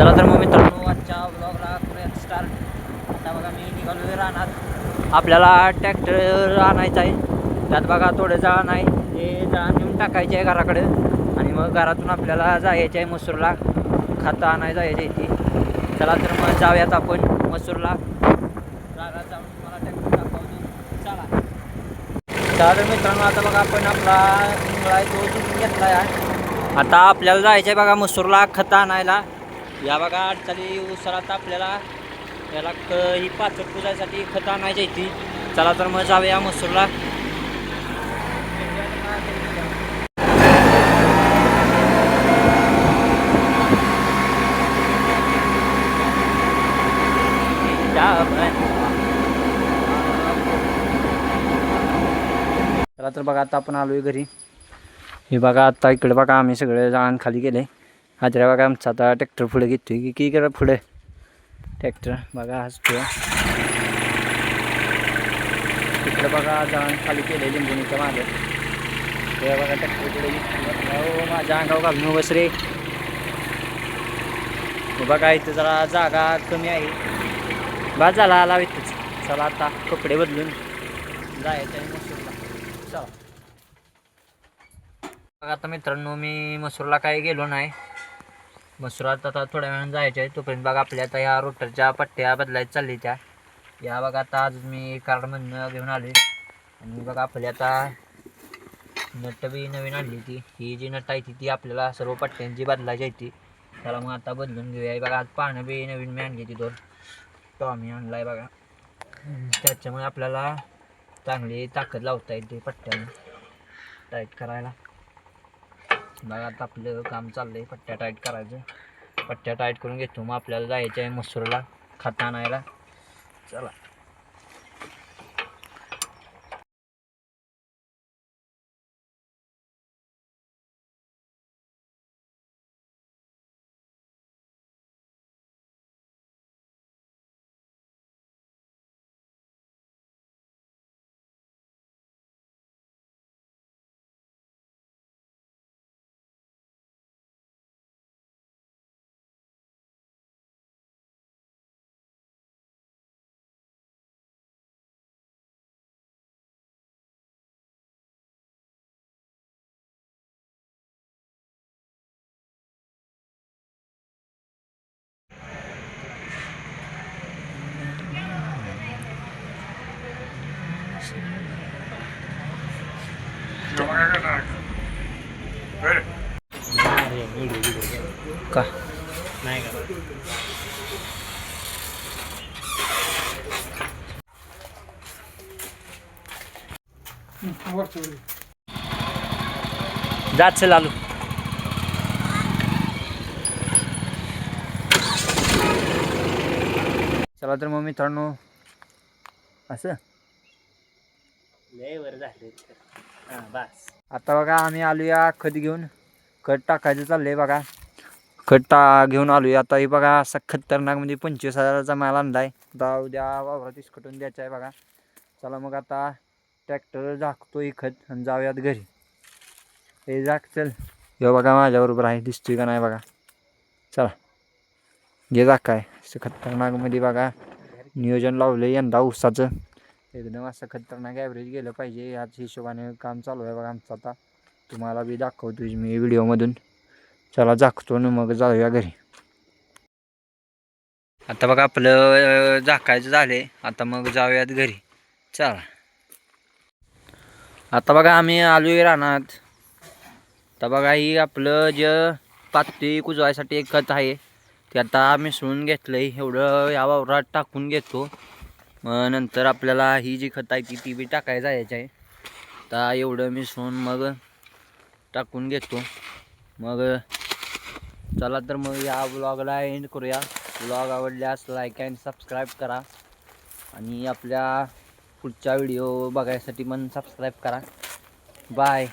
चला तर मग मित्रांनो आजच्या ब्लॉगला करूया स्टार्ट। आता बघा मी निघालो रानात, आपल्याला ट्रॅक्टर आणायचा आहे। त्यात बघा थोडं जाळण आहे, ते जाळण नेऊन टाकायचे आहे घराकडे आणि मग घरातून आपल्याला जायचं आहे मसूरला, खतं आणायला जायचं आहे ती। चला तर मग जाऊयात आपण मसूरला, जागा जाऊन तुम्हाला ट्रॅक्टर दाखवतो। चला चला तर मित्रांनो आता बघा आपण आपला मुंगळा आहे तो तिथून घेतला आहे। आता आपल्याला जायचं आहे बघा मसूरला खतं आणायला। या बघा अडचणी उसारात आपल्याला याला ही पाचट पुजायसाठी खतं आणायची आहे ती। चला तर मग जाऊया मसूरला। चला तर बघा आता आपण आलोय घरी। हे बघा आता इकडे बघा आम्ही सगळे जाण खाली गेले। हाजऱ्या बघा आमचा आता ट्रॅक्टर पुढे घेतोय की करा पुढे ट्रॅक्टर बघा हसतोय। इकडे बघा जाण खाली केले लिंबुणीच्या मागे, ते बघा ट्रॅक्टर पुढे घेतोय। माझ्या अंगावर घालून बस रे। बघा इथं जरा जागा कमी आहे, बाद झाला आला इथंच। चला आता कपडे बदलून जायचं आहे मसूरला। चला बघा आता मित्रांनो मी मसूरला काही गेलो नाही। मसुरात आता थोड्या वेळानं जायचं आहे, तोपर्यंत बघा आपल्या आता ह्या रोटरच्या पट्ट्या बदलायच्या चालली त्या। या बघा आता आज मी कार्डमधनं घेऊन आले आणि बघा आपल्या आता नट बी नवीन आणली ती। ही जी नट आहे ती आपल्याला सर्व पट्ट्यांची बदलायची आहे ती। त्याला मग आता बदलून घेऊया। बघा आज पानं बी नवीन मी आणली ती 2 टॉमी आणला आहे बघा। त्याच्यामुळे आपल्याला चांगली ताकद लावता येते पट्ट्यानं टाईट करायला। बघा आता आपलं काम चाललंय पट्ट्या टाईट करायचं। पट्ट्या टाईट करून घेतो, मग आपल्याला जायचं आहे मसूरला खतं आणायला। चला का नाही का जात चल आलू। चला तर मग मित्रांनो असं लय वर झाले बस। आता बघा आम्ही आलूया खत घेऊन, खत टाकायचं चाललंय बघा। खत घेऊन आलूया आता। ही बघा असा खतरनाक म्हणजे 25,000चा माल आणलाय। आता उद्या वावरात इसकटून द्यायचा आहे बघा। चला मग आता ट्रॅक्टर झाकतोय खत आणि जाऊयात घरी। हे झाक चल, हे बघा माझ्याबरोबर आहे, दिसतोय का नाही बघा। चला घे झाक काय असं खतरनाक मध्ये बघा नियोजन लावलं यंदा ऊसाचं। एकदम असं खतरनाक ॲव्हरेज गेलं पाहिजे ह्याच हिशोबाने काम चालू आहे बघा आमचं। आता तुम्हाला बी दाखवतोय मी व्हिडिओमधून। चला झाकतो ना मग जाऊया घरी। आता बघा आपलं झाकायचं झाले, आता मग जाऊयात घरी। चला आता बघा आम्ही आलोय रानात। तर बघा ही आपलं जे पाती कुजवायसाठी एक खत आहे ते आता मिसळून घेतलंय। एवढं या वावरात टाकून घेतो, मग नंतर आपल्याला ही जी खत आहे ती बी टाकायला जायची आहे। आता एवढं मिसळून मग टाकून घेतो। मग चला तर मग या ब्लॉगला एंड करूया। ब्लॉग आवडल्यास लाईक अँड सबस्क्राईब करा आणि आपल्या पुढच्या व्हिडिओ बघायसाठी पण सबस्क्राईब करा। बाय।